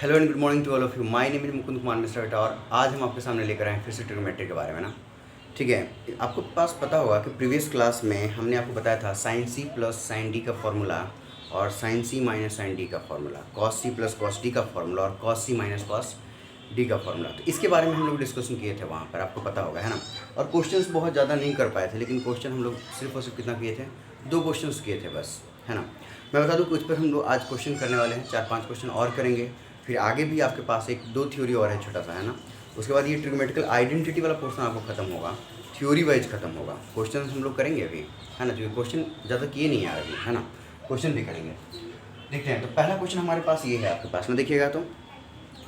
Hello and good morning to all of you. My name is Mukund Kumar mister और आज हम आपके सामने लेकर आए हैं फिर से ट्रिग्नोमेट्री के बारे में ना। ठीक है, आपको पास पता होगा कि प्रीवियस क्लास में हमने आपको बताया था sine C plus sine D का फॉर्मूला और sine C minus sine D का formula, cos C plus cos D का फॉर्मूला और cos C minus cos D का फॉर्मूला। तो इसके बारे में हम लोग डिस्कशन किए थे वहाँ पर, आपको पता होगा है ना। और क्वेश्चंस बहुत ज़्यादा नहीं कर पाए थे, लेकिन क्वेश्चन हम लोग सिर्फ और सिर्फ कितना किए थे, 2 क्वेश्चंस किए थे बस, है ना। मैं बता दूँ कुछ पर हम लोग आज क्वेश्चन करने वाले हैं, 4-5 क्वेश्चन और करेंगे। फिर आगे भी आपके पास 1-2 थ्योरी और है छोटा सा, है ना। उसके बाद ये ट्रिग्नोमेट्रिकल आइडेंटिटी वाला पोर्शन आपको खत्म होगा, थ्योरी वाइज खत्म होगा। क्वेश्चन हम लोग करेंगे अभी, है ना, क्योंकि क्वेश्चन ज़्यादा किए नहीं यार अभी, है ना। क्वेश्चन भी करेंगे, देखते हैं। तो पहला क्वेश्चन हमारे पास ये है, आपके पास में देखिएगा। तो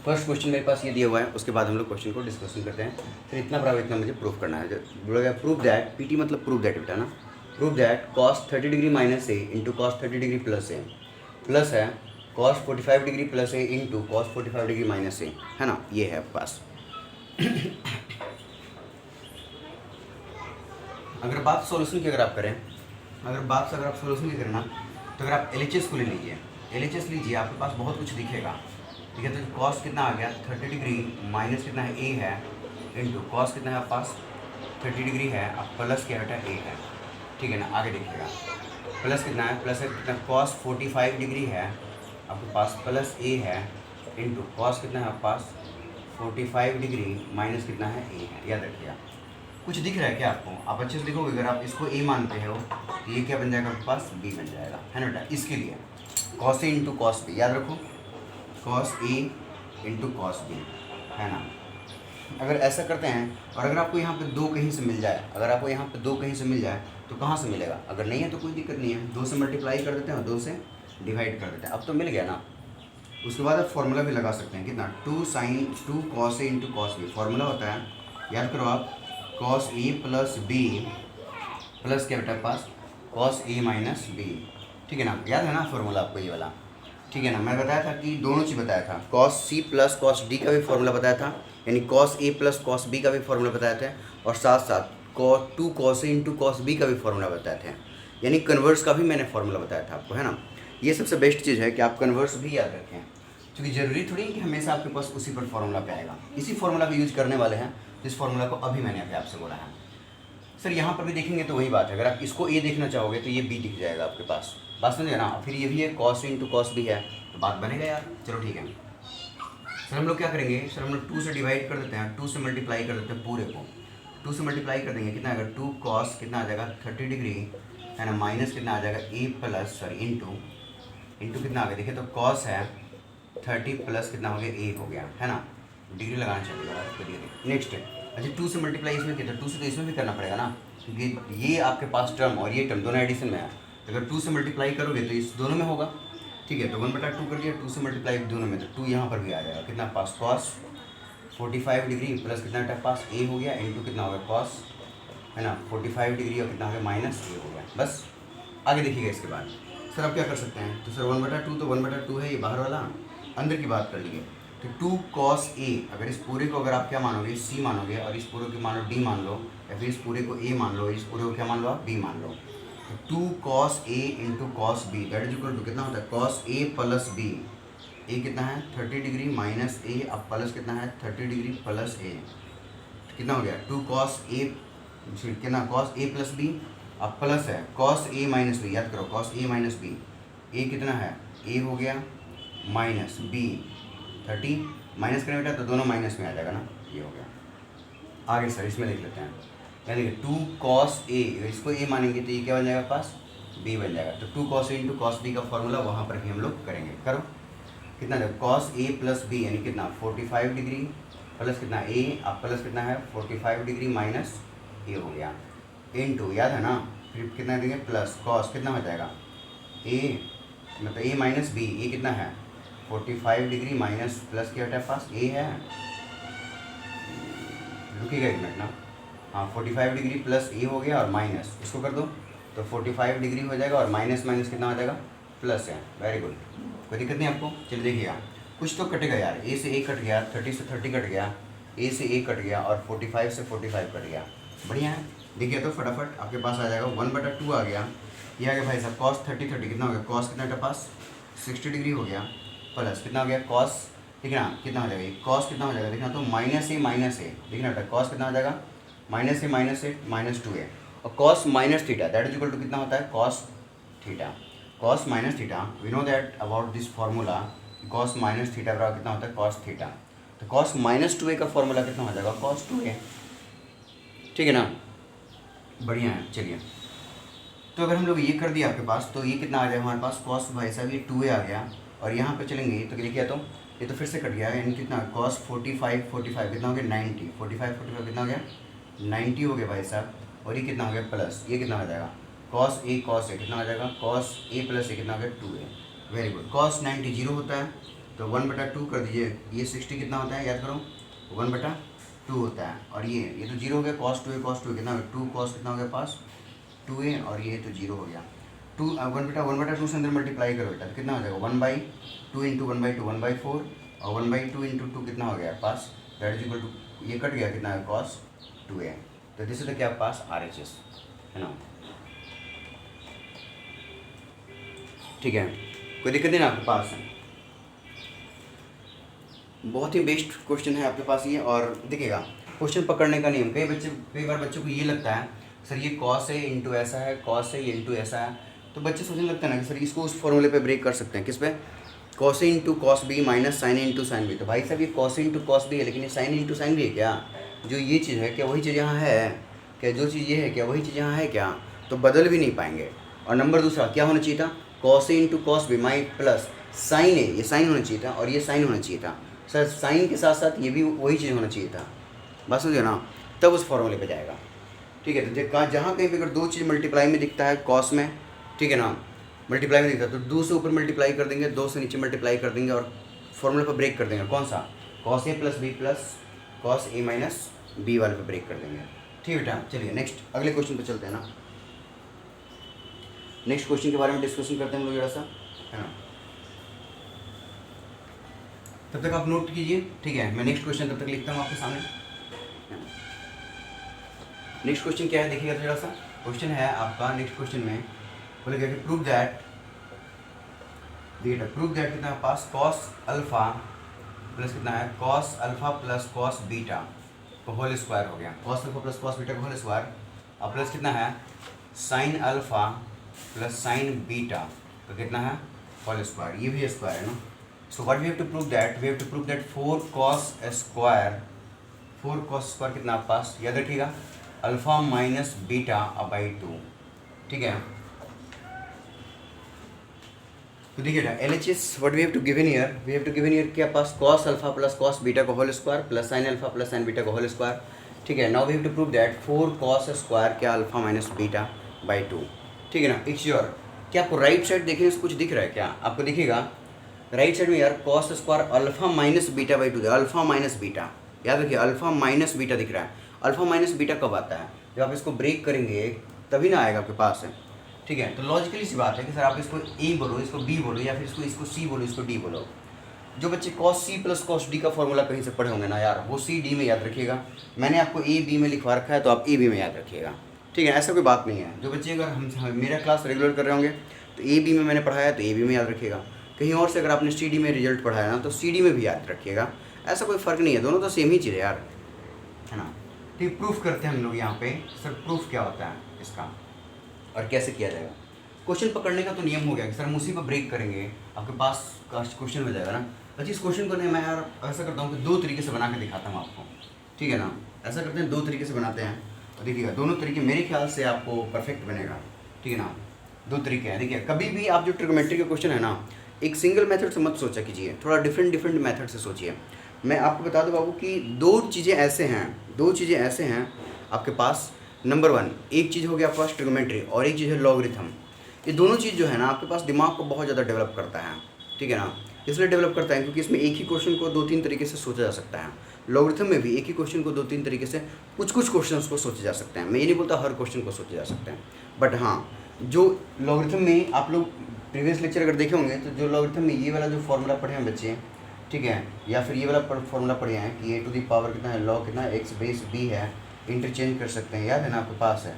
फर्स्ट क्वेश्चन मेरे पास ये दिया हुआ है, उसके बाद हम लोग क्वेश्चन को डिस्कशन करते हैं। फिर इतना बराबर इतना मुझे प्रूफ करना है। बोलेगा प्रूफ दैट, पीटी मतलब प्रूफ दैट बेटा ना। Proof that cos 30 degree minus A into cos 30 degree plus A plus है कॉस 45 डिग्री प्लस ए इंटू कॉस 45 डिग्री माइनस ए, है ना। ये है आपके पास। अगर बात सॉल्यूशन की अगर आप करें, अगर आप सॉल्यूशन की करें ना, तो अगर आप LHS को ले लीजिए, LHS लीजिए, आपके पास बहुत कुछ दिखेगा। ठीक है, तो कॉस कितना आ गया 30 डिग्री माइनस कितना है ए है इंटू कॉस कितना है आपके पास 30 डिग्री है, अब प्लस क्या बेटा ए है। ठीक है ना, आगे देखिएगा प्लस कितना है, प्लस है कितना कॉस 45 डिग्री है आपके पास प्लस ए है इंटू कॉस कितना है आपके पास 45 डिग्री माइनस कितना है ए है। याद रखिएगा, कुछ दिख रहा है क्या आपको? आप अच्छे से देखोगे, अगर आप इसको ए मानते हो तो ये क्या बन जाएगा आपके पास बी बन जाएगा, है ना बेटा। इसके लिए cos A into cos B, याद रखो cos A into cos B, है ना। अगर ऐसा करते हैं और अगर आपको यहाँ पे 2 कहीं से मिल जाए, अगर आपको यहाँ पे 2 कहीं से मिल जाए तो कहाँ से मिलेगा? अगर नहीं है तो कोई दिक्कत नहीं है, 2 से मल्टीप्लाई कर देते हैं और 2 से डिवाइड कर देते हैं। अब तो मिल गया ना। उसके बाद आप फॉर्मूला भी लगा सकते हैं, कितना 2 cos A into cos B formula होता है, याद करो आप, cos A plus B plus क्या बेटा पास कॉस ए माइनस बी। ठीक है ना, याद है ना फॉर्मूला आपको ये वाला। ठीक है ना, मैं बताया था कि दोनों चीज़ बताया था, cos C plus cos D का भी फॉर्मूला बताया था, यानी cos A plus cos B का भी फॉर्मूला बताए थे, और साथ साथ 2 cos A into cos B का भी फॉर्मूला बताए थे, यानी कन्वर्स का भी मैंने फॉर्मूला बताया था आपको, है ना। ये सबसे बेस्ट चीज़ है कि आप कन्वर्स भी याद रखें, क्योंकि ज़रूरी थोड़ी है कि हमेशा आपके पास उसी पर फॉर्मूला पे आएगा। इसी फॉर्मूला का यूज़ करने वाले हैं, जिस फॉर्मूला को अभी मैंने अभी आपसे बोला है। सर यहाँ पर भी देखेंगे तो वही बात है, अगर आप इसको ए देखना चाहोगे तो ये बी दिख जाएगा आपके पास, बात समझे ना। फिर ये भी है कॉस इंटू कॉस भी है, तो बात बनेगा यार। चलो ठीक है सर, हम लोग क्या करेंगे सर, हम लोग 2 से डिवाइड कर देते हैं, 2 से मल्टीप्लाई कर देते हैं पूरे को, 2 से मल्टीप्लाई कर देंगे कितना आएगा 2 कॉस कितना आ जाएगा 30 डिग्री, है ना, माइनस कितना आ जाएगा ए प्लस सॉरी इंटू कितना आ गया, देखिए तो कॉस है 30 प्लस कितना हो गया ए हो गया, है ना। डिग्री लगाना चाहिए। नेक्स्ट अच्छा 2 से मल्टीप्लाई इसमें किया, 2 से तो इसमें भी करना पड़ेगा ना, क्योंकि ये आपके पास टर्म और ये टर्म दोनों एडिशन में है। अगर 2 से मल्टीप्लाई करोगे तो इस दोनों में होगा। ठीक है, तो 1/2 कर दिया, 2 से मल्टीप्लाई दोनों में, तो 2 यहाँ पर भी आ जाएगा, कितना पास कॉस 45 डिग्री प्लस कितना टाइप पास ए हो गया इंटू कितना हो गया कॉस, है ना, 45 डिग्री और कितना हो गया माइनस ए हो गया। बस आगे देखिएगा इसके बाद सर आप क्या कर सकते हैं, तो सर 1/2 तो 1/2 है, ये बाहर वाला, अंदर की बात कर लीजिए, तो 2 कॉस ए, अगर इस पूरे को अगर आप क्या मानोगे सी मानोगे, और इस पूरे को मान लो डी मान लो, या फिर इस पूरे को ए मान लो, इस पूरे को क्या मान लो आप बी मान लो, तो 2 cos A into cos B that is equal to कितना होता है cos A plus B. A कितना है 30 डिग्री माइनस ए, अब प्लस कितना है 30 डिग्री प्लस ए, कितना हो गया 2 कॉस ए कितना कॉस ए प्लस बी, अब प्लस है कॉस ए माइनस बी, याद करो cos A minus B, A कितना है ए हो गया माइनस बी 30, माइनस करें बेटा तो दोनों माइनस में आ जाएगा ना, ये हो गया। आगे सर इसमें लिख लेते हैं, यानी कि 2 कॉस ए, इसको ए मानेंगे तो ये क्या बन जाएगा पास बी बन जाएगा, तो 2 cos A into cos B का फॉर्मूला वहाँ पर भी हम लोग करेंगे। करो कितना है कॉस ए प्लस बी, यानी कितना 45 डिग्री प्लस कितना ए, अब प्लस कितना है 45 डिग्री माइनस ए हो गया इंटू, याद है ना, फिर कितना देंगे प्लस कॉस कितना हो जाएगा ए, मतलब ए माइनस बी, ए कितना है 45 डिग्री माइनस प्लस क्या बेटा पास ए है, रुकिएगा 1 मिनट ना, हाँ 45 डिग्री प्लस ए हो गया और माइनस इसको कर दो तो 45 डिग्री हो जाएगा, और माइनस माइनस कितना हो जाएगा प्लस है। वेरी गुड, कोई दिक्कत नहीं आपको। चलिए देखिएगा कुछ तो कटेगा यार, ए से ए कट गया, 30 से 30 कट गया, ए से ए कट गया, और 45 से 45 कट गया, बढ़िया है। देखिए तो फटाफट आपके पास आ जाएगा 1/2 आ गया, ये आ गया भाई साहब कॉस 30 कितना हो गया, कॉस कितना बेटा पास 60 डिग्री हो गया, प्लस कितना हो गया कॉस ठीक है ना, कितना हो जाएगा, कॉस कितना हो जाएगा देखना, तो माइनस ए देखना बेटा, कॉस कितना हो जाएगा माइनस ए माइनस 2a, और cos minus theta that is equal to कितना होता है cos theta, cos minus theta we know that about this formula, cos minus theta बराबर कितना होता है कॉस थीटा, तो कॉस माइनस 2a का फॉर्मूला कितना हो जाएगा कॉस 2a, ठीक है ना, बढ़िया है। चलिए तो अगर हम लोग ये कर दिया आपके पास, तो ये कितना आ जाएगा हमारे पास कॉस, भाई साहब ये 2a आ गया, और यहाँ पे चलेंगे तो लिखिए, तो ये तो फिर से कट गया, यानी कितना कॉस 45 कितना हो गया 90, 45 कितना हो गया 90 हो गया भाई साहब, और ये कितना हो गया प्लस, ये कितना हो जाएगा कॉस ए कितना हो जाएगा कॉस ए प्लस ए कितना हो गया 2a, very good. Cos 90 zero होता है तो 1/2 कर दीजिए, ये 60 कितना होता है याद करो 1/2 होता है, और ये तो जीरो हो गया कॉस 2a कितना हो गया 2 कॉस कितना हो गया पास 2a, और ये तो जीरो हो गया 2 1/2 से अंदर मल्टीप्लाई करो बेटा, तो कितना हो जाएगा 1/2 इंटू 1/2 1/4, और 1/2 इंटू 2 कितना हो गया पास, दैट इज इक्वल टू ये कट गया कितना है कॉस 2a, तो दिस इज द क्या पास RHS है ना, ठीक है, कोई दिक्कत नहीं ना आपके पास है, बहुत ही बेस्ट क्वेश्चन है आपके पास ये। और देखिएगा क्वेश्चन पकड़ने का नियम, कई बार बच्चों को ये लगता है सर ये कॉस है इंटू ऐसा है, कॉस है इंटू ऐसा है, तो बच्चे सोचने लगते हैं ना कि सर इसको उस फॉर्मूले पे ब्रेक कर सकते हैं, किस पे, cos A into cos B minus sine into sine B, तो भाई साहब ये कॉस इंटू कॉस बी है, लेकिन ये साइन इंटू साइन बी है क्या, जो ये चीज़ है क्या वही चीज़ यहाँ है क्या, जो चीज़ ये है क्या वही चीज़ यहाँ है क्या, तो बदल भी नहीं पाएंगे। और नंबर दूसरा क्या होना चाहिए था, cos A into cos B my plus sine A, ये साइन होना चाहिए था और ये साइन होना चाहिए था, सर साइन के साथ साथ ये भी वही चीज़ होना चाहिए था, बस समझो ना, तब उस फॉर्मूले पे जाएगा, ठीक है। तो जहाँ कहीं पे अगर दो चीज़ मल्टीप्लाई में दिखता है कॉस में, ठीक है ना, मल्टीप्लाई में दिखता है तो 2 से ऊपर मल्टीप्लाई कर देंगे, 2 से नीचे मल्टीप्लाई कर देंगे, और फॉर्मूले पर ब्रेक कर देंगे, कौन सा cos A plus B plus cos A minus B वाले पे ब्रेक कर देंगे, ठीक है बेटा। चलिए नेक्स्ट अगले क्वेश्चन पे चलते हैं ना, नेक्स्ट क्वेश्चन के बारे में डिस्कशन करते हैं हम लोग जरा सा, है ना, तब तक आप नोट कीजिए, ठीक है, मैं नेक्स्ट क्वेश्चन तब तक लिखता हूँ आपके सामने। नेक्स्ट क्वेश्चन क्या है देखिएगा जरा सा, क्वेश्चन है आपका नेक्स्ट क्वेश्चन में बोलेगा कि प्रूव दैट, देखिए प्रूव दैट कितना है पास कॉस अल्फा प्लस कितना है cos alpha plus cos beta को होल स्क्वायर हो गया, cos alpha plus cos beta को होल स्क्वायर, और प्लस कितना है sign alpha plus sine beta तो कितना है होल स्क्वायर, ये भी स्क्वायर है ना। So what we have to prove that, we have to prove that 4 cos square कितना आपके पास याद रखिएगा अल्फा माइनस बीटा बाई 2, ठीक है। तो देखिए LHS what we have to given here क्या पास cos alpha plus cos beta को whole square plus sine alpha plus sine beta को होल स्क्वायर, ठीक है। Now we have to prove that 4 cos square क्या अल्फा माइनस बीटा बाई 2, ठीक है ना। एक चीज़ और, क्या आपको राइट साइड देखने से कुछ दिख रहा है क्या, आपको दिखेगा राइट साइड में यार cos square alpha minus beta by 2, alpha minus beta याद रखिए, अल्फा माइनस बीटा दिख रहा है। अल्फा माइनस बीटा कब आता है, जब आप इसको ब्रेक करेंगे तभी ना आएगा आपके पास है, ठीक है। तो लॉजिकली सी बात है कि सर आप इसको ए बोलो, इसको बी बोलो, या फिर इसको सी बोलो, इसको डी बोलो। जो बच्चे cos C plus cos D का फॉर्मूला कहीं से पढ़े होंगे ना यार, वो सी डी में याद रखिएगा। मैंने आपको ए बी में लिखवा रखा है तो आप ए बी में याद रखिएगा, ठीक है, ऐसा कोई बात नहीं है। जो बच्चे अगर हम मेरा क्लास रेगुलर कर रहे होंगे तो ए बी में मैंने पढ़ाया तो ए बी में याद रखिएगा, कहीं और से अगर आपने सी डी में रिजल्ट पढ़ाया ना तो सी डी में भी याद रखिएगा, ऐसा कोई फ़र्क नहीं है, दोनों तो सेम ही चीज़ है यार, है ना। ठीक, प्रूफ करते हैं हम लोग यहाँ पे, सर प्रूफ क्या होता है इसका और कैसे किया जाएगा। क्वेश्चन पकड़ने का तो नियम हो गया कि सर हम उसी पर ब्रेक करेंगे, आपके पास क्वेश्चन हो जाएगा ना। अच्छा इस क्वेश्चन को मैं यार ऐसा करता हूँ कि 2 तरीके से बना के दिखाता हूँ आपको, ठीक है ना। ऐसा करते हैं 2 तरीके से बनाते हैं और देखिएगा दोनों तरीके मेरे ख्याल से आपको परफेक्ट बनेगा, ठीक है ना। 2 तरीके हैं, देखिए कभी भी आप जो ट्रिग्नोमेट्री का क्वेश्चन है ना, एक सिंगल मेथड से मत सोचा कीजिए, थोड़ा डिफरेंट मेथड से सोचिए। मैं आपको बता दूं बाबू कि 2 चीज़ें ऐसे हैं आपके पास। नंबर 1 एक चीज़ हो गया आपके पास ट्रिग्नोमेट्री और एक चीज़ है लॉगरिथम। ये दोनों चीज़ जो है ना आपके पास दिमाग को बहुत ज़्यादा डेवलप करता है, ठीक है ना। इसलिए डेवलप करता है क्योंकि इसमें एक ही क्वेश्चन को 2-3 तरीके से सोचा जा सकता है। लॉगरिथम में भी एक ही क्वेश्चन को 2-3 तरीके से कुछ क्वेश्चन को सोचे जा सकते हैं। मैं ये नहीं बोलता हर क्वेश्चन को सोचे जा सकते हैं, बट हाँ जो लॉगरिथम में आप लोग प्रीवियस लेक्चर अगर देखे होंगे तो जो लॉगरिथम में ये वाला जो फॉर्मूला पढ़े हैं बच्चे, ठीक है, या फिर ये वाला फॉर्मूला पढ़े हैं कि ए टू दी पावर कितना है लॉग कितना एक्स बेस बी है, इंटरचेंज कर सकते हैं, याद है ना आपके पास है,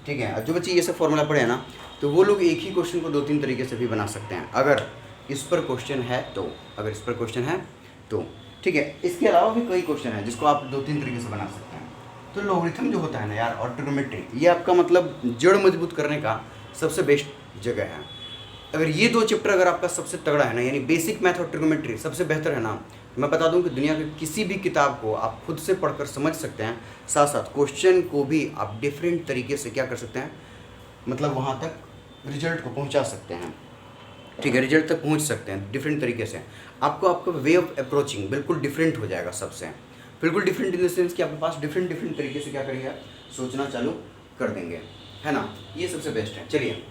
ठीक है। और जो बच्चे ये सब फॉर्मूला पढ़े हैं ना तो वो लोग एक ही क्वेश्चन को 2-3 तरीके से भी बना सकते हैं अगर इस पर क्वेश्चन है तो। तो ठीक है, इसके अलावा भी कई क्वेश्चन है जिसको आप 2-3 तरीके से बना सकते हैं। तो लॉगरिथम जो होता है ना यार, और ट्रिग्नोमेट्री, ये आपका मतलब जड़ मजबूत करने का सबसे बेस्ट जगह है। अगर ये 2 चैप्टर अगर आपका सबसे तगड़ा है ना, यानी बेसिक मैथ और ट्रिग्नोमेट्री सबसे बेहतर है ना, मैं बता दूं कि दुनिया की किसी भी किताब को आप खुद से पढ़कर समझ सकते हैं, साथ साथ क्वेश्चन को भी आप डिफरेंट तरीके से क्या कर सकते हैं, मतलब वहाँ तक रिजल्ट को पहुँचा सकते हैं। ठीक है, रिजल्ट तक पहुँच सकते हैं डिफरेंट तरीके से। आपको आपका वे ऑफ अप्रोचिंग बिल्कुल डिफरेंट हो जाएगा सबसे, बिल्कुल डिफरेंट इन द सेंस कि आपके पास डिफरेंट तरीके से क्या करेंगे, सोचना चालू कर देंगे, है ना। ये सबसे बेस्ट है। चलिए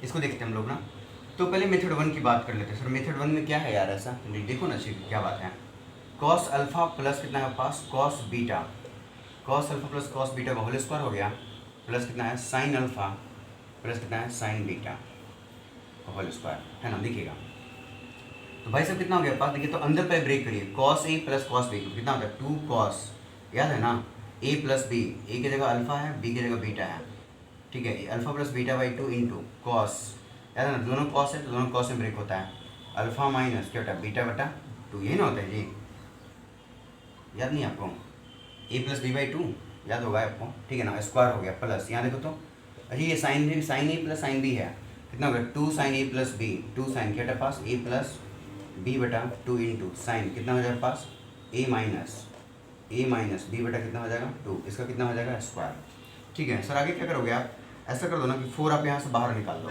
इसको देखते हैं हम लोग ना। तो पहले मेथड 1 की बात कर लेते हैं। सर मेथड 1 में क्या है यार ऐसा, देखो ना चलिए क्या बात है। कॉस अल्फा प्लस कितना है पास, cos beta, cos alpha plus cos beta का होल स्क्वायर हो गया, प्लस कितना है साइन अल्फा प्लस कितना है साइन बीटा का होल स्क्वायर, है ना। देखिएगा तो भाई साहब कितना हो गया पास, देखिए तो अंदर पे ब्रेक करिए, cos A plus cos B कितना होता है 2 कॉस, याद है ना, ए प्लस बी, ए की जगह अल्फा है, बी की जगह बीटा है, ठीक है, alpha plus beta by 2 into cos, याद है ना, दोनों कॉस है तो दोनों कॉस में ब्रेक होता है, अल्फा माइनस क्या होता है बीटा बटा 2, यही ना होता है जी, याद नहीं आपको, ए प्लस बी बाई 2 याद होगा आपको, ठीक है ना, स्क्वायर हो गया प्लस, यहाँ देखो तो अच्छा ये sign A plus sine B है, कितना हो गया 2 sine A plus B, 2 sign क्या होता है पास ए प्लस बी बटा 2 इंटू साइन कितना हो जाएगा पास ए माइनस बी बटा कितना हो जाएगा 2, इसका कितना हो जाएगा स्क्वायर। ठीक है सर, आगे क्या करोगे आप, ऐसा कर दो ना कि 4 आप यहाँ से बाहर निकाल दो,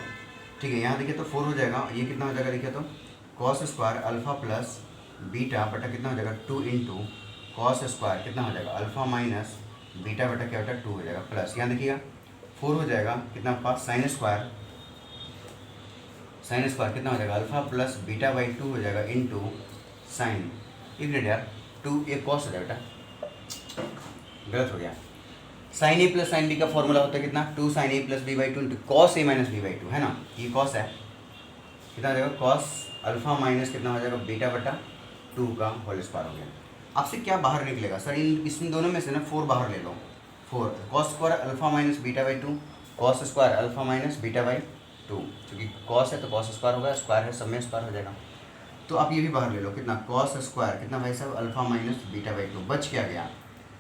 ठीक है, यहाँ देखिए तो 4 हो जाएगा, ये कितना हो जाएगा देखिए तो cos square alpha plus beta बटा कितना हो जाएगा 2 इंटू कॉस स्क्वायर कितना हो जाएगा अल्फा माइनस बीटा बटा क्या होता है 2 हो जाएगा, प्लस यहाँ देखिएगा 4 हो जाएगा कितना पास साइन स्क्वायर कितना हो जाएगा अल्फा प्लस बीटा बाई 2 हो जाएगा इंटू साइन, एक मिनट यार 2 एक कॉस हो जाएगा बेटा, गलत हो गया, sine A plus sine B का फॉर्मूला होता है कितना 2 sine A plus B by 2 into cos A minus B by 2, है ना, ये कॉस है, कितना हो जाएगा कॉस अल्फा माइनस कितना हो जाएगा बीटा बटा 2 का होल स्क्वायर हो गया। आपसे क्या बाहर निकलेगा सर, इन दोनों में से ना 4 बाहर ले लो, 4 cos square alpha minus beta by 2, cos square alpha minus beta by 2, क्योंकि कॉस है तो कॉस स्क्वायर होगा, स्क्वायर है सब में स्क्वायर हो जाएगा, तो आप ये भी बाहर ले लो कितना कॉस स्क्वायर कितना भाई साहब अल्फा माइनस बीटा बाई 2, बच क्या गया,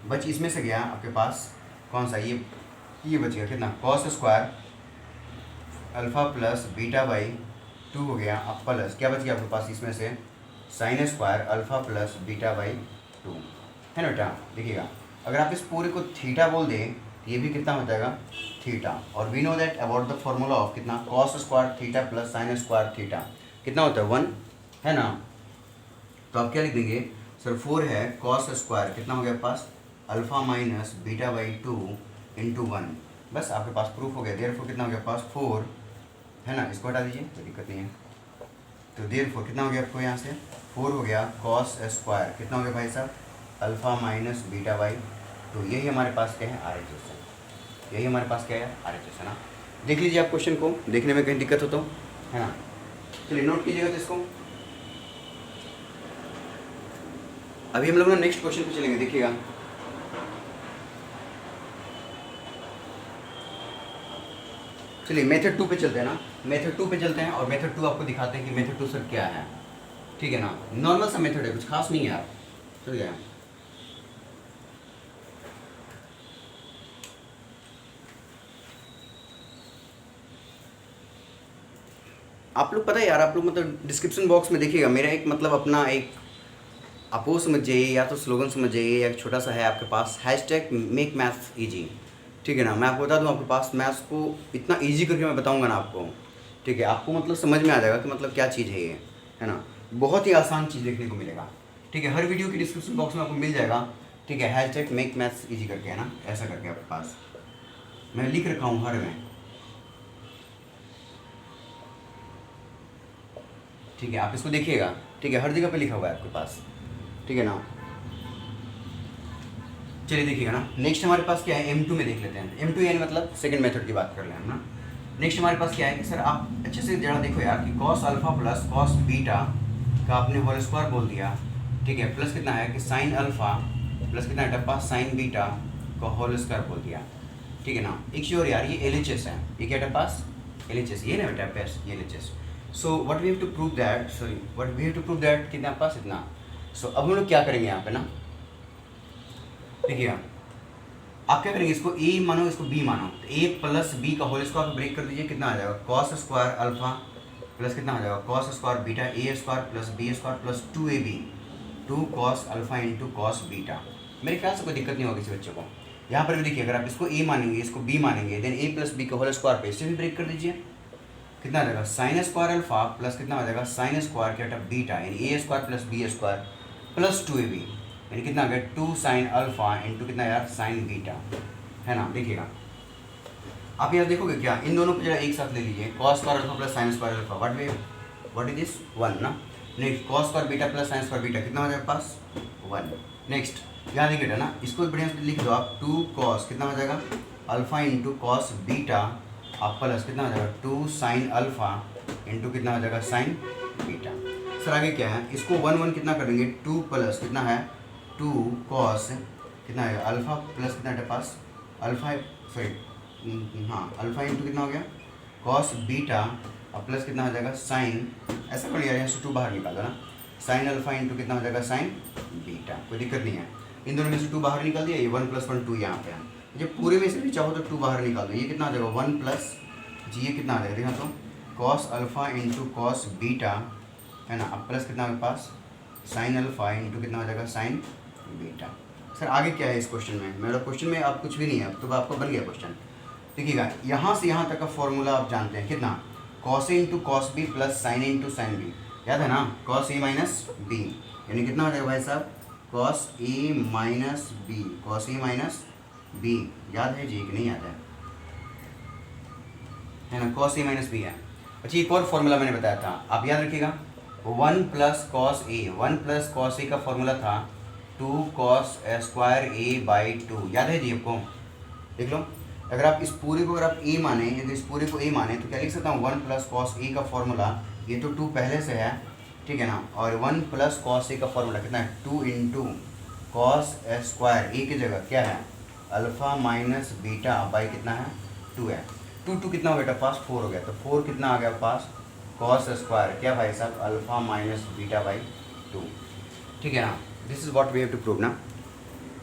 बच इसमें से गया आपके पास कौन सा, ये बच गया कितना cos square alpha plus beta by 2 हो गया, अब प्लस क्या बच गया आपके पास इसमें से sine square alpha plus beta by 2, है ना बेटा। देखिएगा अगर आप इस पूरे को थीटा बोल दें ये भी कितना हो जाएगा थीटा, और we know that about the formula of कितना cos square theta plus sine square theta कितना होता है 1, है ना। तो आप क्या लिख देंगे सर 4 है कॉस स्क्वायर कितना हो गया पास alpha minus beta by 2 into 1, बस आपके पास प्रूफ हो गया, देयरफॉर कितना हो गया पास 4, है ना, इसको हटा दीजिए कोई दिक्कत नहीं है, तो देयरफॉर कितना हो गया आपको यहाँ से 4 हो गया कॉस स्क्वायर कितना हो गया भाई साहब अल्फा माइनस बीटा बाई 2, यही हमारे पास क्या है RHS है, यही हमारे पास क्या है RHS है ना। देख लीजिए आप क्वेश्चन को, देखने में कहीं दिक्कत हो तो, है ना, चलिए नोट कीजिएगा तो इसको। अभी हम लोग ना नेक्स्ट क्वेश्चन पे चलेंगे, देखिएगा चलिए मेथड 2 पे चलते हैं ना, मेथड 2 पे चलते हैं और मेथड 2 आपको दिखाते हैं कि मेथड 2 सर क्या है, ठीक है ना, नॉर्मल सा मेथड है, कुछ खास नहीं है यार, चल गया। आप लोग पता है यार, आप लोग मतलब डिस्क्रिप्शन बॉक्स में देखिएगा मेरा एक मतलब अपना एक आप वो समझ जाइए या तो स्लोगन समझ जाइए या एक छोटा सा है आपके पास हैशटैग मेक मैथ्स ईजी, ठीक है ना। मैं आपको बता दूं आपके पास मैथ्स को इतना ईजी करके मैं बताऊंगा ना आपको, ठीक है, आपको मतलब समझ में आ जाएगा कि मतलब क्या चीज़ है ये, है ना, बहुत ही आसान चीज़ देखने को मिलेगा, ठीक है, हर वीडियो की डिस्क्रिप्शन बॉक्स में आपको मिल जाएगा, ठीक है, हैशटैग मेक मैथ्स ईजी करके, है ना, ऐसा करके आपके पास मैं लिख रखा हूँ हर में, ठीक है, आप इसको देखिएगा, ठीक है, हर जगह पे लिखा हुआ है आपके पास, ठीक है ना। चलिए देखिएगा ना, नेक्स्ट हमारे पास क्या है M2 में देख लेते हैं, M2 यानी मतलब सेकंड मेथड की बात कर लें हम ना। नेक्स्ट हमारे पास क्या है कि सर आप अच्छे से जरा देखो यार कि cos alpha plus cos beta का आपने होल स्क्वायर बोल दिया, ठीक है, प्लस कितना है कि साइन अल्फा प्लस कितना है टप्पा साइन बीटा का होल स्क्वायर बोल दिया, ठीक है ना। एक श्योर यार ये LHS है, ये क्या पास LHS, ये ना बेटा ये LHS। So what we have to prove that, sorry what we have to prove that कितना पास इतना सो अब हम लोग क्या करेंगे यहाँ पे ना, देखिए आप क्या करेंगे, इसको ए मानो इसको बी मानो, तो ए प्लस बी का होल स्क्वायर ब्रेक कर दीजिए, कितना आ जाएगा कॉस स्क्वायर अल्फा प्लस कितना आ जाएगा cos square beta A square plus B square plus 2ab 2 cos alpha into cos beta. मेरे ख्याल से कोई दिक्कत नहीं होगी किसी बच्चे को। यहाँ पर भी देखिए, अगर आप इसको ए मानेंगे इसको बी मानेंगे, देन ए प्लस बी का होल स्क्वायर पे इससे भी ब्रेक कर दीजिए, कितना आ जाएगा साइन स्क्वायर अल्फा प्लस कितना आ जाएगा साइन स्क्वायर क्या बीटा, यानी A square plus B square plus 2ab, यानी कितना आ गया 2 साइन अल्फा इंटू कितना यार साइन बीटा, है ना। देखिएगा आप यहाँ देखोगे क्या, इन दोनों को जरा एक साथ ले लीजिए, cos square alpha plus sine square alpha, what is this 1 ना। Next cos square beta plus sine square beta कितना हो जाएगा पास 1। नेक्स्ट यहाँ देखिए ना, इसको बढ़िया से लिख दो आप, 2 कॉस कितना हो जाएगा अल्फा इंटू कॉस बीटा आप प्लस कितना हो जाएगा 2 साइन अल्फा इंटू कितना हो जाएगा साइन बीटा। सर आगे क्या है, इसको 1 1 कितना करेंगे 2 प्लस कितना है 2 कॉस कितना है अल्फा प्लस कितना है पास अल्फा, सॉरी हाँ अल्फा इंटू कितना हो गया कॉस बीटा और प्लस कितना हो जाएगा साइन, ऐसा कर लिया यहाँ से 2 बाहर निकाल दो ना, साइन अल्फा इंटू कितना हो जाएगा साइन बीटा, कोई दिक्कत नहीं है। इन दोनों में से 2 बाहर निकाल दिया, ये 1 + 1 2 यहाँ पे है, जब पूरे में से भी चाहो तो 2 बाहर निकाल दो, ये कितना हो जाएगा 1 प्लस जी, ये कितना आ जाएगा देखा तो cos alpha into cos beta, है ना, अब प्लस कितना मेरे पास साइन अल्फा इंटू कितना हो जाएगा साइन बीटा। सर आगे क्या है इस क्वेश्चन में, मेरा क्वेश्चन में अब कुछ भी नहीं है, अब तो आपको बन गया क्वेश्चन। देखिएगा यहाँ से यहाँ तक का फॉर्मूला आप जानते हैं कितना, cos A into cos B plus sine A into sine B, याद है ना, कॉस ए माइनस बी, यानी कितना हो जाएगा भाई साहब cos A minus B, cos A minus B, याद है जी कि नहीं याद है ना, कॉस ए माइनस बी है। अच्छा एक और फॉर्मूला मैंने बताया था, आप याद रखिएगा 1 plus cos A, 1 plus cos A का फॉर्मूला था 2 कॉस स्क्वायर ए बाई 2, याद है जी आपको, देख लो। अगर आप इस पूरे को अगर आप ए माने, यदि इस पूरे को ए माने तो क्या लिख सकता हूँ 1 प्लस कॉस ए का फॉर्मूला, ये तो 2 पहले से है, ठीक है ना, और 1 प्लस कॉस ए का फॉर्मूला कितना है 2 इंटू कॉस स्क्वायर ए की जगह क्या है अल्फ़ा माइनस बीटा बाई कितना है 2 है, 2 2 कितना हो बेटा पास 4 हो गया, तो 4 कितना आ गया पास कॉस स्क्वायर क्या भाई साहब अल्फ़ा माइनस बीटा बाई 2, ठीक है ना। This is what we have to prove ना,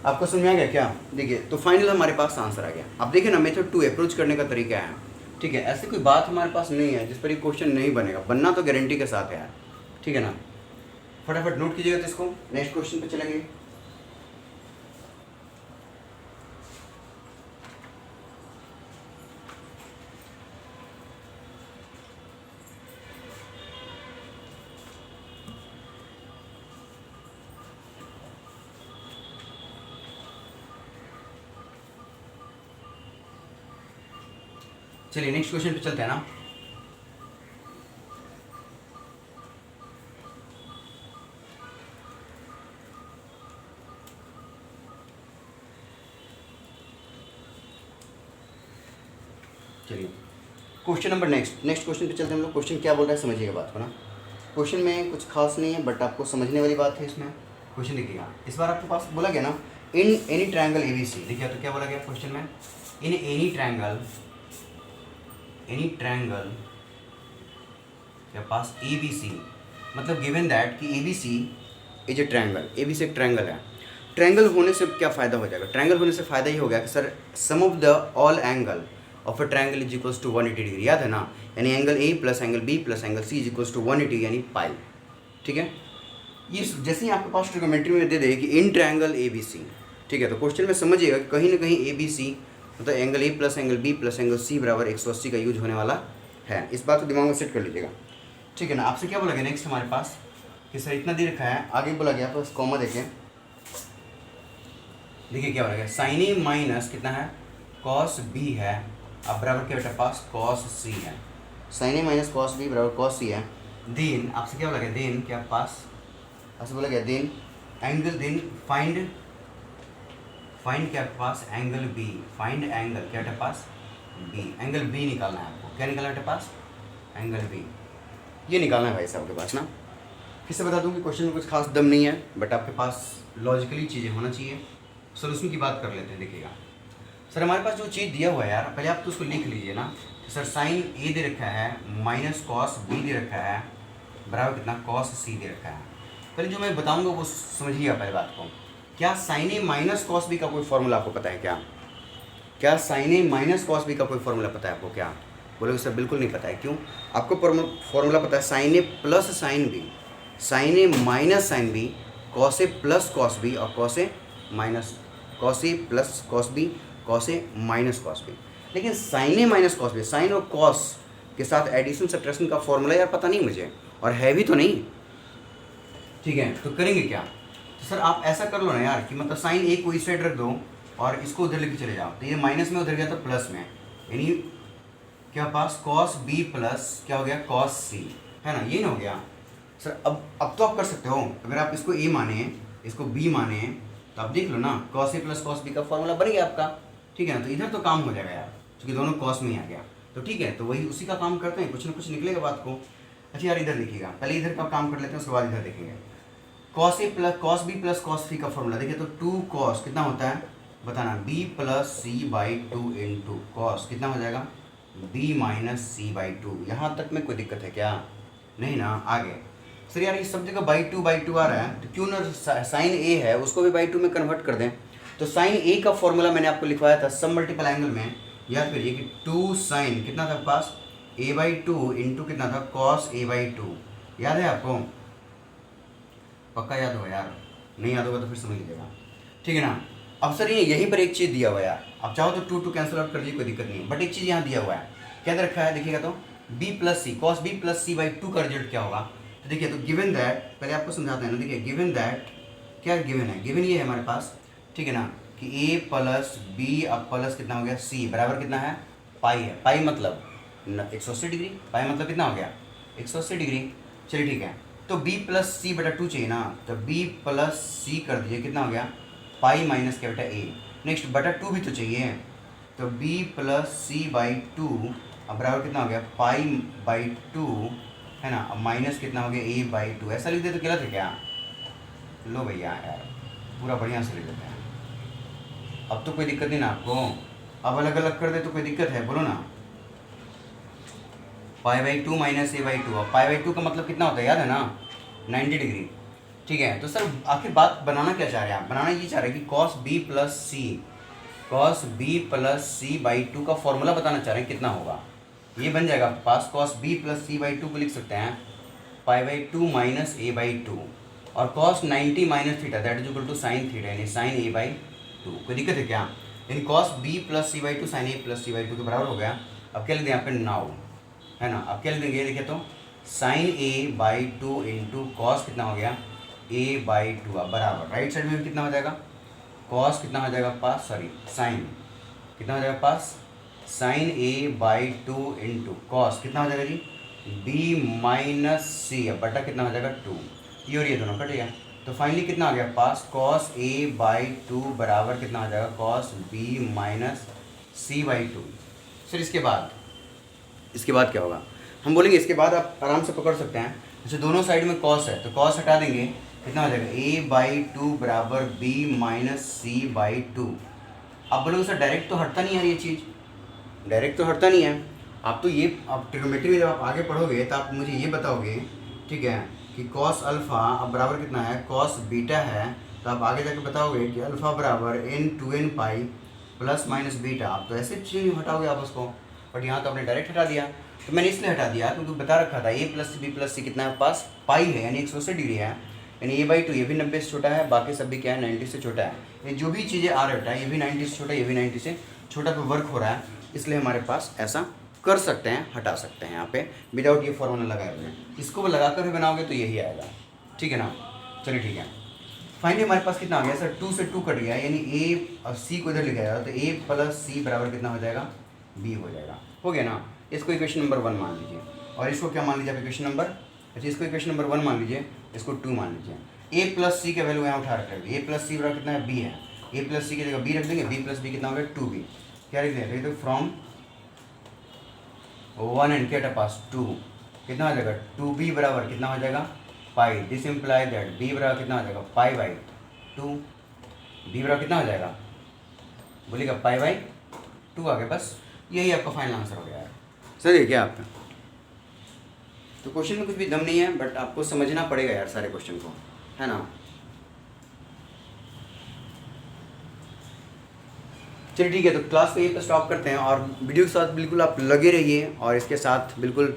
आपको समझ में आ गया क्या। देखिए तो फाइनल हमारे पास आंसर आ गया। अब देखिए ना मेथड 2 अप्रोच करने का तरीका है, ठीक है, ऐसी कोई बात हमारे पास नहीं है जिस पर ये क्वेश्चन नहीं बनेगा, बनना तो गारंटी के साथ है यार, ठीक है ना। फटाफट नोट कीजिएगा तो इसको, नेक्स्ट क्वेश्चन पे चलेंगे। चलिए नेक्स्ट क्वेश्चन पे चलते हैं ना। चलिए क्वेश्चन नंबर नेक्स्ट क्वेश्चन पे चलते हैं हम लोग। क्वेश्चन क्या बोल रहा है समझिएगा बात को ना, क्वेश्चन में कुछ खास नहीं है बट आपको समझने वाली बात है इसमें। क्वेश्चन देखिएगा, इस बार आपके पास बोला गया ना इन एनी ट्रायंगल ABC, देखिए तो क्या बोला गया क्वेश्चन में, इन एनी ट्रायंगल के पास ABC, मतलब गिवन दैट कि ABC is a triangle, ABC एक ट्रायंगल है। ट्रायंगल होने से क्या फ़ायदा हो जाएगा, ट्रायंगल होने से फ़ायदा ये हो गया कि sir sum of the all angle of a triangle is equals to 180 degree, याद है ना, यानी angle A plus angle B plus angle C is equals to 180 यानी पाई, ठीक है। ये जैसे ही आपके पास ट्रिग्नोमेट्री में दे दे कि इन ट्रायंगल ABC, ठीक है, तो क्वेश्चन में समझिएगा कि कहीं ना कहीं ABC मतलब angle A plus angle B plus angle C बराबर 180 का यूज होने वाला है, इस बात को दिमाग में सेट कर लीजिएगा, ठीक है ना। आपसे क्या बोला गया नेक्स्ट हमारे पास कि सर इतना दे रखा है, आगे बोला गया तो कॉमा देखें, देखिए क्या बोला गया साइन ए माइनस कितना है कॉस B है, अब बराबर क्या बेटा पास कॉस C है, साइन ए माइनस कॉस B बराबर कॉस C है। देन आपसे क्या बोला गया, देन क्या पास आपसे बोला गया देन एंगल, देन फाइंड क्या पास एंगल B, फाइंड एंगल क्या बेटा पास B, एंगल B निकालना है आपको, क्या निकालना है बेटा पास एंगल B, ये निकालना है भाई साहब के पास ना। फिर से बता दूं कि क्वेश्चन में कुछ खास दम नहीं है बट आपके पास लॉजिकली चीज़ें होना चाहिए। सोल्यूशन की बात कर लेते हैं। देखिएगा सर हमारे पास जो चीज़ दिया हुआ है यार, पहले आप तो उसको लिख लीजिए ना। सर साइन ए दे रखा है माइनस कॉस B दे रखा है बराबर कितना कॉस C दे रखा है, पहले जो मैं बताऊंगा वो समझिएगा पहले बात को। क्या साइन ए माइनस कॉस बी का कोई फॉर्मूला आपको पता है क्या? क्या साइन ए माइनस कॉस बी का कोई फॉर्मूला पता है आपको क्या? बोलोगे सर बिल्कुल नहीं पता है। क्यों? आपको फॉर्मूला पता है sign A plus sine B, sign A minus sine B, cos A plus cos B और cos A minus cos A plus cos B, cos A minus cos B. लेकिन साइन ए माइनस कॉस बी, साइन और cos के साथ addition subtraction का formula यार पता नहीं मुझे, और है भी तो नहीं। ठीक है, तो करेंगे क्या? तो सर आप ऐसा कर लो ना यार कि मतलब साइन ए को इस साइड रख दो और इसको उधर लेके चले जाओ, तो ये माइनस में उधर गया तो प्लस में, यानी क्या पास कॉस बी प्लस क्या हो गया कॉस सी, है ना, ये ना हो गया। सर अब तो आप कर सकते हो, अगर आप इसको ए माने इसको बी माने तो आप देख लो ना, cos A plus cos B का फॉर्मूला बन गया आपका। ठीक है ना, तो इधर तो काम हो जाएगा यार, क्योंकि दोनों कॉस में ही आ गया। तो ठीक है, तो वही उसी का काम करते हैं, कुछ ना कुछ निकलेगा बात को। अच्छा यार इधर देखिएगा, पहले इधर का काम कर लेते हैं, उसके बाद इधर देखेंगे। Cos A plus cos B plus cos C का फॉर्मूला देखिए, तो 2 कॉस कितना होता है बताना, B plus C by 2 into cos कितना हो जाएगा बी माइनस सी बाई 2। यहाँ तक में कोई दिक्कत है क्या? नहीं ना। आगे सर यार इस सब जगह बाई टू आ रहा है, तो क्यों ना साइन ए है उसको भी बाई 2 में कन्वर्ट कर दें। तो साइन ए का फॉर्मूला मैंने आपको लिखवाया था सब मल्टीपल एंगल में, याद करिए कि 2 साइन कितना था पास ए बाई 2 इंटू कितना था कॉस ए बाई 2। याद है आपको? पक्का याद होगा यार, नहीं याद होगा तो फिर समझ लीजिएगा। ठीक है ना। अब सर ये यहीं पर एक चीज़ दिया हुआ है यार, आप चाहो तो 2 कैंसिल आउट कर लीजिए, कोई दिक्कत नहीं है, बट एक चीज़ यहाँ दिया हुआ है, क्या दे रखा है देखिएगा, तो b plus C cos B plus C by 2 का रिजल्ट क्या होगा। तो देखिए, तो गिवन दैट, पहले आपको समझाते हैं ना, देखिए गिवन दैट क्या गिवन है, गिवन ये है हमारे पास, ठीक है ना, कि a प्लस बी अब प्लस कितना हो गया c बराबर कितना है पाई है, पाई मतलब 180 डिग्री, पाई मतलब कितना हो गया 180 डिग्री। चलिए ठीक है, तो b प्लस सी बटा 2 चाहिए ना, तो b प्लस सी कर दीजिए, कितना हो गया पाई माइनस क्या बेटा a। नेक्स्ट बटा 2 भी तो चाहिए, तो b प्लस सी बाई 2 अब बराबर कितना हो गया पाई बाई 2, है ना, अब माइनस कितना हो गया a बाई 2। ऐसा लिख दे तो गलत है क्या? लो भैया यार पूरा बढ़िया से लिख देते हैं, अब तो कोई दिक्कत नहीं ना आपको। अब अलग अलग कर दे तो कोई दिक्कत है, बोलो ना। पाई बाई 2 माइनस ए बाई 2, अब पाई बाई 2 का मतलब कितना होता है याद है ना 90 डिग्री। ठीक है, तो सर आखिर बात बनाना क्या चाह रहे हैं आप? बनाना ये चाह रहे हैं कि cos B plus C, cos B plus C by 2 का फॉर्मूला बताना चाह रहे हैं कितना होगा। ये बन जाएगा आपके पास, cos B plus C by 2 को लिख सकते हैं pi by 2 minus A by 2, और cos 90 minus theta that is equal to sine theta, यानी साइन ए बाई 2। कोई दिक्कत है क्या? यानी cos B plus C by 2 sine A plus C by 2 के बराबर हो गया। अब क्या लिख दें यहाँ पे नाउ, है ना, अब क्या लिख देंगे देखिए, तो sine A by 2 into cos कितना हो गया ए बाई 2, अब बराबर राइट साइड में भी कितना हो जाएगा कॉस कितना हो जाएगा पास, सॉरी साइन कितना हो जाएगा पास, sine A by 2 into cos कितना हो जाएगा जी बी माइनस सी, अब बटा कितना हो जाएगा 2, ये और ये दोनों कट गया। तो फाइनली कितना आ गया पास, कॉस ए बाई 2 बराबर कितना हो जाएगा cos B minus C by 2। फिर इसके बाद क्या होगा हम बोलेंगे, इसके बाद आप आराम से पकड़ सकते हैं, जैसे दोनों साइड में कॉस है तो कॉस हटा देंगे, कितना हो जाएगा ए बाई 2 बराबर बी माइनस सी बाई 2। आप बोलोगे सर डायरेक्ट तो हटता नहीं यार, ये चीज़ डायरेक्ट तो हटता नहीं है। आप तो ये आप ट्रिग्नोमेट्री में जब आप आगे पढ़ोगे तो आप मुझे ये बताओगे, ठीक है, कि कॉस अल्फ़ा अब बराबर कितना है कॉस बीटा है, तो आप आगे जाके बताओगे कि अल्फ़ा बराबर n 2n pi plus minus beta. आप तो ऐसे चीज़ हटाओगे आप उसको, बट यहाँ तो आपने डायरेक्ट हटा दिया। तो मैंने इसलिए हटा दिया क्योंकि बता रखा था ए प्लस बी प्लस सी कितना है पास पाई है, यानी 180 डिग्री है, यानी ए बाई 2 ये भी 90 से छोटा है, बाकी सब भी क्या है 90 से छोटा है। ये जो भी चीज़ें आ रहा है ये भी 90 से छोटा, ये भी 90 से छोटा पे वर्क हो रहा है, इसलिए हमारे पास ऐसा कर सकते हैं, हटा सकते हैं यहाँ पे विदाउट ये फॉर्मूला लगाए हुए। इसको लगाकर भी बनाओगे तो यही आएगा, ठीक है ना। चलिए ठीक है, फाइनली हमारे पास कितना आ गया सर 2 से 2 कट गया, यानी ए और सी को इधर लिखा जाएगा, तो ए प्लस सी बराबर कितना हो जाएगा बी हो जाएगा, हो गया ना। इसको इक्वेशन नंबर 1 मान लीजिए, और इसको क्या मान लीजिए आप इक्वेशन नंबर, अच्छा इसको इक्वेशन नंबर 1 मान लीजिए, इसको 2 मान लीजिए। ए प्लस सी का वैल्यू यहाँ उठा रखा है, ए प्लस सी बराबर कितना है बी है, ए प्लस सी की जगह बी रख देंगे, बी प्लस बी कितना हो गया 2b, क्या लिख देंगे तो फ्रॉम 1 एंड क्या पास 2 कितना हो जाएगा 2b बराबर कितना हो जाएगा पाई, दिस इम्प्लाई दैट b बराबर कितना हो जाएगा पाई बाई 2, b बराबर कितना हो जाएगा बोलिएगा पाई बाई 2 आ गया, बस यही आपका फाइनल आंसर हो गया है। सर ये क्या आपका, तो क्वेश्चन में कुछ भी दम नहीं है, बट आपको समझना पड़ेगा यार सारे क्वेश्चन को, है ना। चलिए ठीक है, तो क्लास को यहीं पर स्टॉप करते हैं और वीडियो के साथ बिल्कुल आप लगे रहिए और इसके साथ बिल्कुल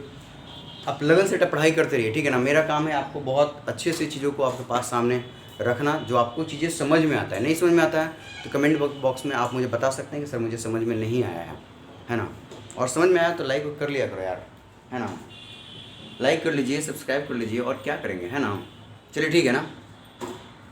आप लगन से पढ़ाई करते रहिए, ठीक है ना। मेरा काम है आपको बहुत अच्छे से चीज़ों को आपके पास सामने रखना, जो आपको चीज़ें समझ में आता है। नहीं समझ में आता है तो कमेंट बॉक्स में आप मुझे बता सकते हैं कि सर मुझे समझ में नहीं आया है ना। और समझ में आया तो लाइक कर लिया करो यार, है ना। लाइक कर लीजिए, सब्सक्राइब कर लीजिए और क्या करेंगे, है ना। चलिए ठीक है ना।